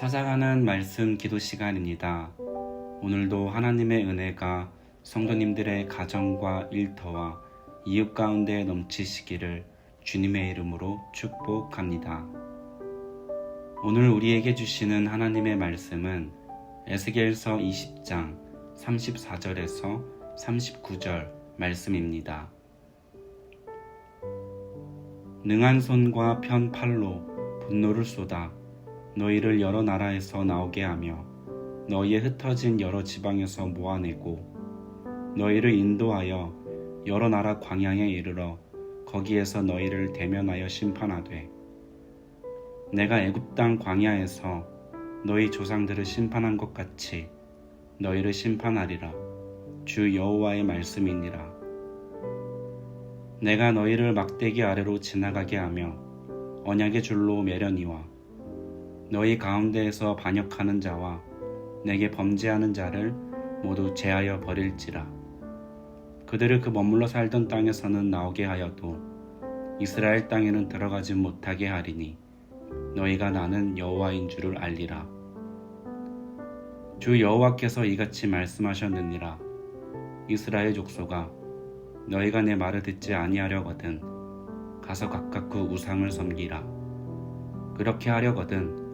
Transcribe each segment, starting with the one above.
찾아가는 말씀 기도 시간입니다. 오늘도 하나님의 은혜가 성도님들의 가정과 일터와 이웃 가운데 넘치시기를 주님의 이름으로 축복합니다. 오늘 우리에게 주시는 하나님의 말씀은 에스겔서 20장 34절에서 39절 말씀입니다. 능한 손과 편 팔로 분노를 쏟아 너희를 여러 나라에서 나오게 하며 너희의 흩어진 여러 지방에서 모아내고 너희를 인도하여 여러 나라 광야에 이르러 거기에서 너희를 대면하여 심판하되 내가 애굽 땅 광야에서 너희 조상들을 심판한 것 같이 너희를 심판하리라. 주 여호와의 말씀이니라. 내가 너희를 막대기 아래로 지나가게 하며 언약의 줄로 매려니와 너희 가운데에서 반역하는 자와 내게 범죄하는 자를 모두 제하여 버릴지라. 그들을 그 머물러 살던 땅에서는 나오게 하여도 이스라엘 땅에는 들어가지 못하게 하리니 너희가 나는 여호와인 줄을 알리라. 주 여호와께서 이같이 말씀하셨느니라. 이스라엘 족속아, 너희가 내 말을 듣지 아니하려거든 가서 각각 그 우상을 섬기라. 그렇게 하려거든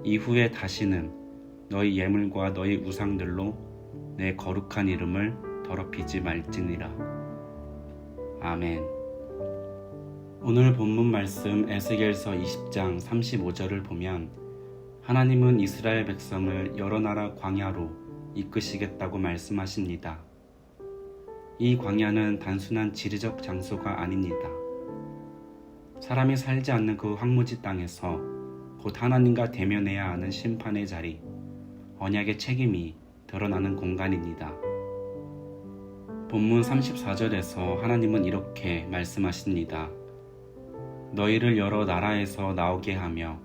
이후에 다시는 너희 예물과 너희 우상들로 내 거룩한 이름을 더럽히지 말지니라. 아멘. 오늘 본문 말씀 에스겔서 20장 35절을 보면 하나님은 이스라엘 백성을 여러 나라 광야로 이끄시겠다고 말씀하십니다. 이 광야는 단순한 지리적 장소가 아닙니다. 사람이 살지 않는 그 황무지 땅에서 곧 하나님과 대면해야 하는 심판의 자리, 언약의 책임이 드러나는 공간입니다. 본문 34절에서 하나님은 이렇게 말씀하십니다. 너희를 여러 나라에서 나오게 하며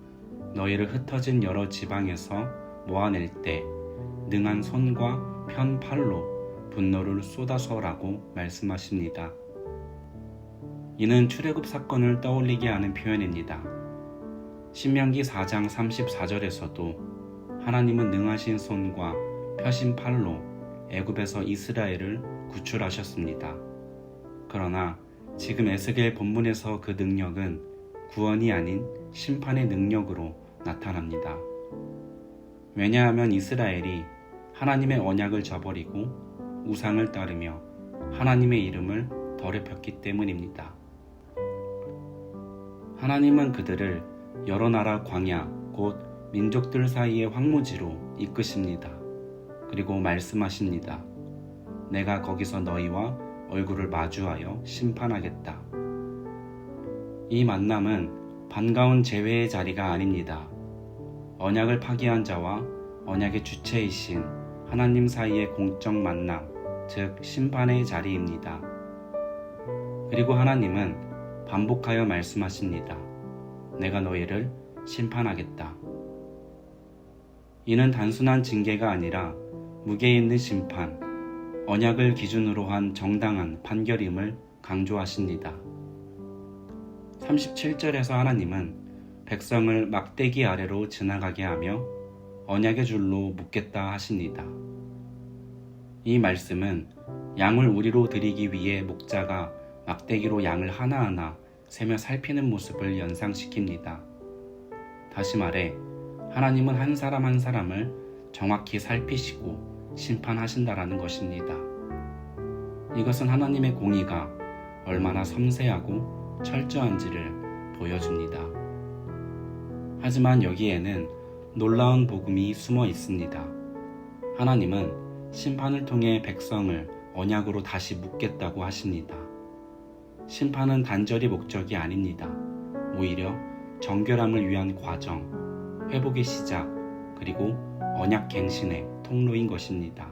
너희를 흩어진 여러 지방에서 모아낼 때 능한 손과 편 팔로 분노를 쏟아서라고 말씀하십니다. 이는 출애굽 사건을 떠올리게 하는 표현입니다. 신명기 4장 34절에서도 하나님은 능하신 손과 펴신 팔로 애굽에서 이스라엘을 구출하셨습니다. 그러나 지금 에스겔 본문에서 그 능력은 구원이 아닌 심판의 능력으로 나타납니다. 왜냐하면 이스라엘이 하나님의 언약을 저버리고 우상을 따르며 하나님의 이름을 더럽혔기 때문입니다. 하나님은 그들을 여러 나라 광야, 곧 민족들 사이의 황무지로 이끄십니다. 그리고 말씀하십니다. 내가 거기서 너희와 얼굴을 마주하여 심판하겠다. 이 만남은 반가운 재회의 자리가 아닙니다. 언약을 파기한 자와 언약의 주체이신 하나님 사이의 공적 만남, 즉 심판의 자리입니다. 그리고 하나님은 반복하여 말씀하십니다. 내가 너희를 심판하겠다. 이는 단순한 징계가 아니라 무게 있는 심판, 언약을 기준으로 한 정당한 판결임을 강조하십니다. 37절에서 하나님은 백성을 막대기 아래로 지나가게 하며 언약의 줄로 묶겠다 하십니다. 이 말씀은 양을 우리로 드리기 위해 목자가 막대기로 양을 하나하나 세며 살피는 모습을 연상시킵니다. 다시 말해 하나님은 한 사람 한 사람을 정확히 살피시고 심판하신다라는 것입니다. 이것은 하나님의 공의가 얼마나 섬세하고 철저한지를 보여줍니다. 하지만 여기에는 놀라운 복음이 숨어 있습니다. 하나님은 심판을 통해 백성을 언약으로 다시 묶겠다고 하십니다. 심판은 단절이 목적이 아닙니다. 오히려 정결함을 위한 과정, 회복의 시작, 그리고 언약 갱신의 통로인 것입니다.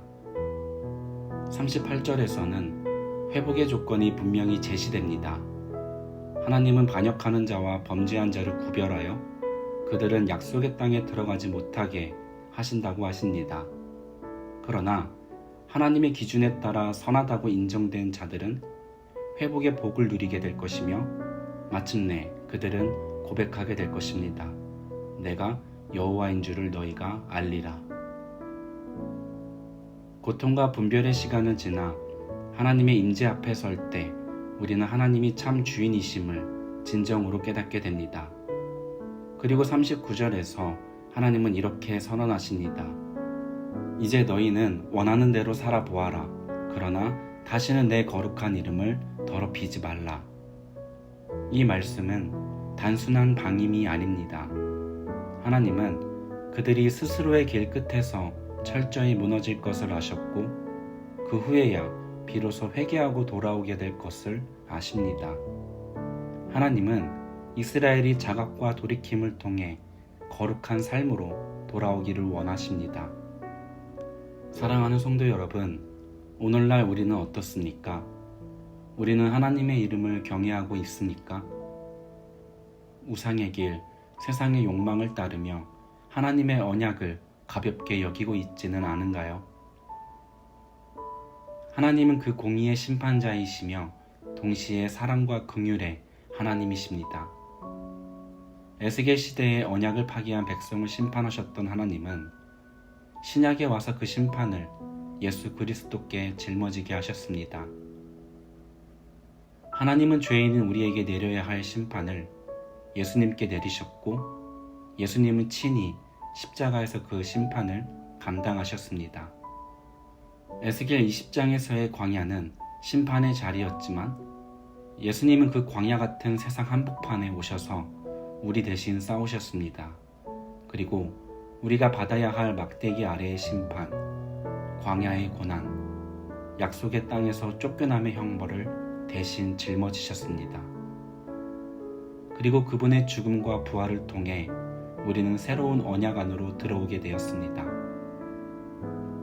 38절에서는 회복의 조건이 분명히 제시됩니다. 하나님은 반역하는 자와 범죄한 자를 구별하여 그들은 약속의 땅에 들어가지 못하게 하신다고 하십니다. 그러나 하나님의 기준에 따라 선하다고 인정된 자들은 회복의 복을 누리게 될 것이며 마침내 그들은 고백하게 될 것입니다. 내가 여호와인 줄을 너희가 알리라. 고통과 분별의 시간은 지나 하나님의 임재 앞에 설 때 우리는 하나님이 참 주인이심을 진정으로 깨닫게 됩니다. 그리고 39절에서 하나님은 이렇게 선언하십니다. 이제 너희는 원하는 대로 살아보아라. 그러나 다시는 내 거룩한 이름을 더럽히지 말라. 이 말씀은 단순한 방임이 아닙니다. 하나님은 그들이 스스로의 길 끝에서 철저히 무너질 것을 아셨고 그 후에야 비로소 회개하고 돌아오게 될 것을 아십니다. 하나님은 이스라엘이 자각과 돌이킴을 통해 거룩한 삶으로 돌아오기를 원하십니다. 사랑하는 성도 여러분, 오늘날 우리는 어떻습니까? 우리는 하나님의 이름을 경외하고 있습니까? 우상의 길, 세상의 욕망을 따르며 하나님의 언약을 가볍게 여기고 있지는 않은가요? 하나님은 그 공의의 심판자이시며 동시에 사랑과 긍휼의 하나님이십니다. 에스겔 시대에 언약을 파기한 백성을 심판하셨던 하나님은 신약에 와서 그 심판을 예수 그리스도께 짊어지게 하셨습니다. 하나님은 죄인인 우리에게 내려야 할 심판을 예수님께 내리셨고 예수님은 친히 십자가에서 그 심판을 감당하셨습니다. 에스겔 20장에서의 광야는 심판의 자리였지만 예수님은 그 광야 같은 세상 한복판에 오셔서 우리 대신 싸우셨습니다. 그리고 우리가 받아야 할 막대기 아래의 심판, 광야의 고난, 약속의 땅에서 쫓겨남의 형벌을 대신 짊어지셨습니다. 그리고 그분의 죽음과 부활을 통해 우리는 새로운 언약 안으로 들어오게 되었습니다.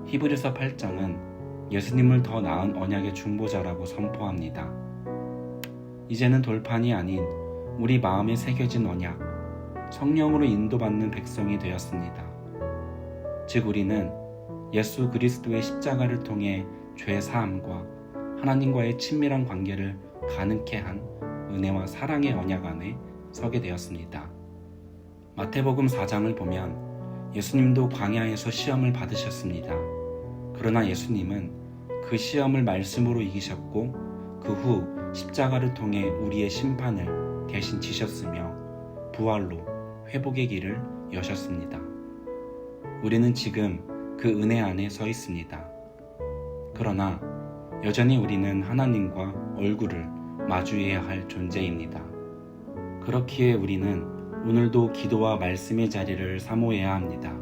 히브리서 8장은 예수님을 더 나은 언약의 중보자라고 선포합니다. 이제는 돌판이 아닌 우리 마음에 새겨진 언약, 성령으로 인도받는 백성이 되었습니다. 즉 우리는 예수 그리스도의 십자가를 통해 죄 사함과 하나님과의 친밀한 관계를 가능케 한 은혜와 사랑의 언약 안에 서게 되었습니다. 마태복음 4장을 보면 예수님도 광야에서 시험을 받으셨습니다. 그러나 예수님은 그 시험을 말씀으로 이기셨고 그 후 십자가를 통해 우리의 심판을 대신 지셨으며 부활로 회복의 길을 여셨습니다. 우리는 지금 그 은혜 안에 서 있습니다. 그러나 여전히 우리는 하나님과 얼굴을 마주해야 할 존재입니다. 그렇기에 우리는 오늘도 기도와 말씀의 자리를 사모해야 합니다.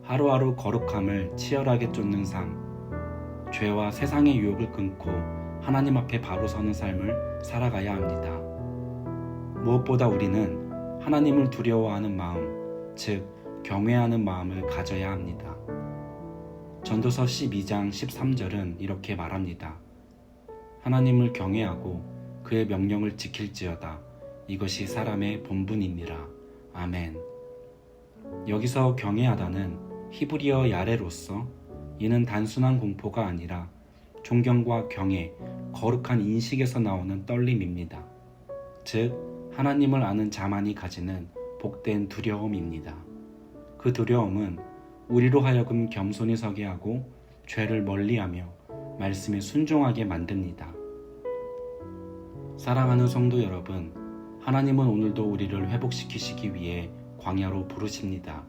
하루하루 거룩함을 치열하게 쫓는 삶, 죄와 세상의 유혹을 끊고 하나님 앞에 바로 서는 삶을 살아가야 합니다. 무엇보다 우리는 하나님을 두려워하는 마음, 즉 경외하는 마음을 가져야 합니다. 전도서 12장 13절은 이렇게 말합니다. 하나님을 경외하고 그의 명령을 지킬지어다. 이것이 사람의 본분이니라. 아멘. 여기서 경외하다는 히브리어 야레로서 이는 단순한 공포가 아니라 존경과 경외, 거룩한 인식에서 나오는 떨림입니다. 즉 하나님을 아는 자만이 가지는 복된 두려움입니다. 그 두려움은 우리로 하여금 겸손히 서게 하고 죄를 멀리하며 말씀에 순종하게 만듭니다. 사랑하는 성도 여러분, 하나님은 오늘도 우리를 회복시키시기 위해 광야로 부르십니다.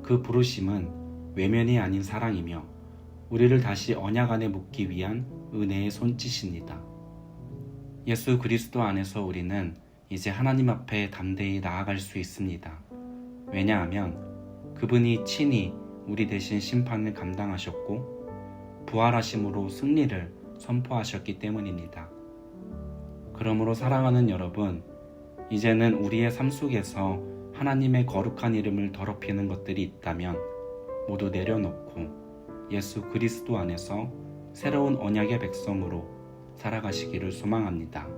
그 부르심은 외면이 아닌 사랑이며 우리를 다시 언약 안에 묶기 위한 은혜의 손짓입니다. 예수 그리스도 안에서 우리는 이제 하나님 앞에 담대히 나아갈 수 있습니다. 왜냐하면 그분이 친히 우리 대신 심판을 감당하셨고 부활하심으로 승리를 선포하셨기 때문입니다. 그러므로 사랑하는 여러분, 이제는 우리의 삶 속에서 하나님의 거룩한 이름을 더럽히는 것들이 있다면 모두 내려놓고 예수 그리스도 안에서 새로운 언약의 백성으로 살아가시기를 소망합니다.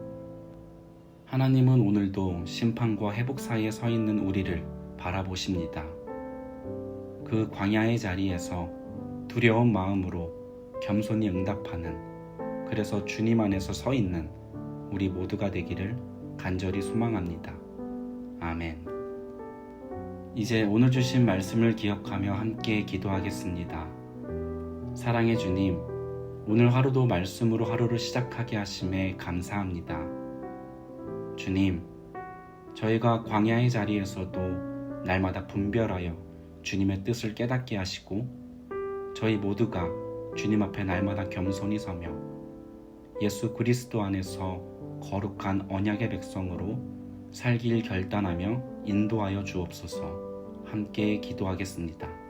하나님은 오늘도 심판과 회복 사이에 서 있는 우리를 바라보십니다. 그 광야의 자리에서 두려운 마음으로 겸손히 응답하는, 그래서 주님 안에서 서 있는 우리 모두가 되기를 간절히 소망합니다. 아멘. 이제 오늘 주신 말씀을 기억하며 함께 기도하겠습니다. 사랑의 주님, 오늘 하루도 말씀으로 하루를 시작하게 하심에 감사합니다. 주님, 저희가 광야의 자리에서도 날마다 분별하여 주님의 뜻을 깨닫게 하시고 저희 모두가 주님 앞에 날마다 겸손히 서며 예수 그리스도 안에서 거룩한 언약의 백성으로 살길 결단하며 인도하여 주옵소서. 함께 기도하겠습니다.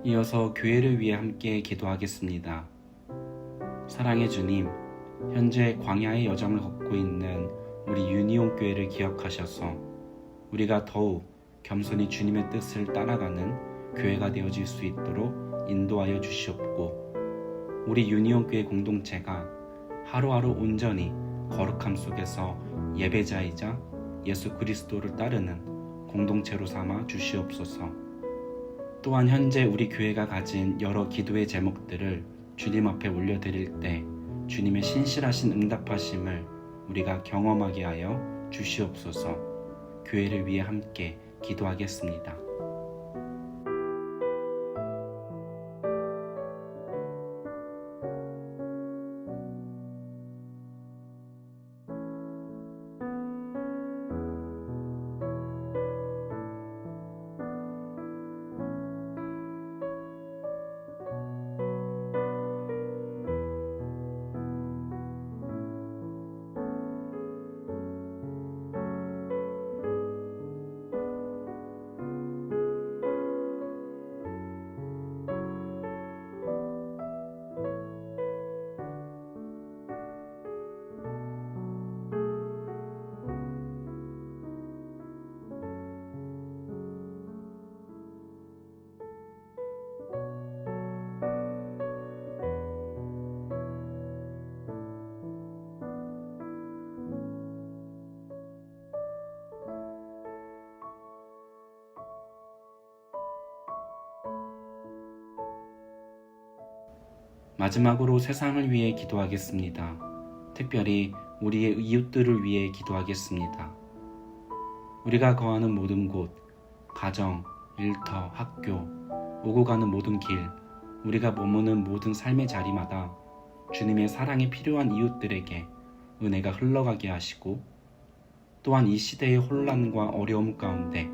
이어서 교회를 위해 함께 기도하겠습니다. 사랑의 주님, 현재 광야의 여정을 걷고 있는 우리 유니온 교회를 기억하셔서 우리가 더욱 겸손히 주님의 뜻을 따라가는 교회가 되어질 수 있도록 인도하여 주시옵고 우리 유니온 교회 공동체가 하루하루 온전히 거룩함 속에서 예배자이자 예수 그리스도를 따르는 공동체로 삼아 주시옵소서. 또한 현재 우리 교회가 가진 여러 기도의 제목들을 주님 앞에 올려드릴 때 주님의 신실하신 응답하심을 우리가 경험하게 하여 주시옵소서. 교회를 위해 함께 기도하겠습니다. 마지막으로 세상을 위해 기도하겠습니다. 특별히 우리의 이웃들을 위해 기도하겠습니다. 우리가 거하는 모든 곳, 가정, 일터, 학교, 오고 가는 모든 길, 우리가 머무는 모든 삶의 자리마다 주님의 사랑이 필요한 이웃들에게 은혜가 흘러가게 하시고 또한 이 시대의 혼란과 어려움 가운데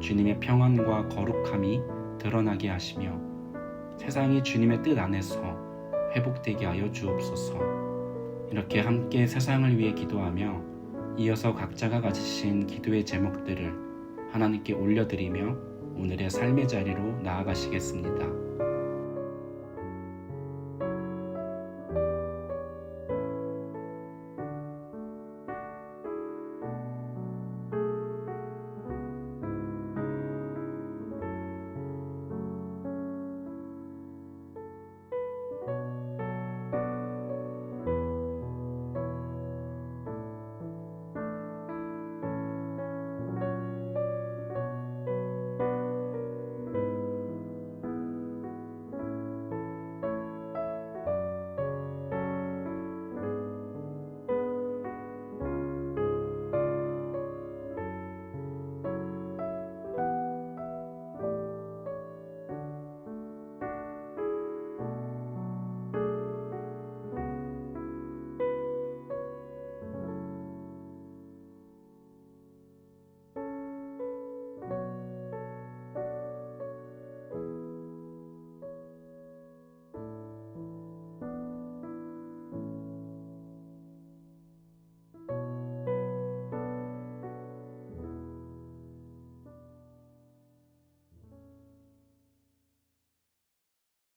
주님의 평안과 거룩함이 드러나게 하시며 세상이 주님의 뜻 안에서 회복되게 하여 주옵소서. 이렇게 함께 세상을 위해 기도하며 이어서 각자가 가지신 기도의 제목들을 하나님께 올려드리며 오늘의 삶의 자리로 나아가시겠습니다.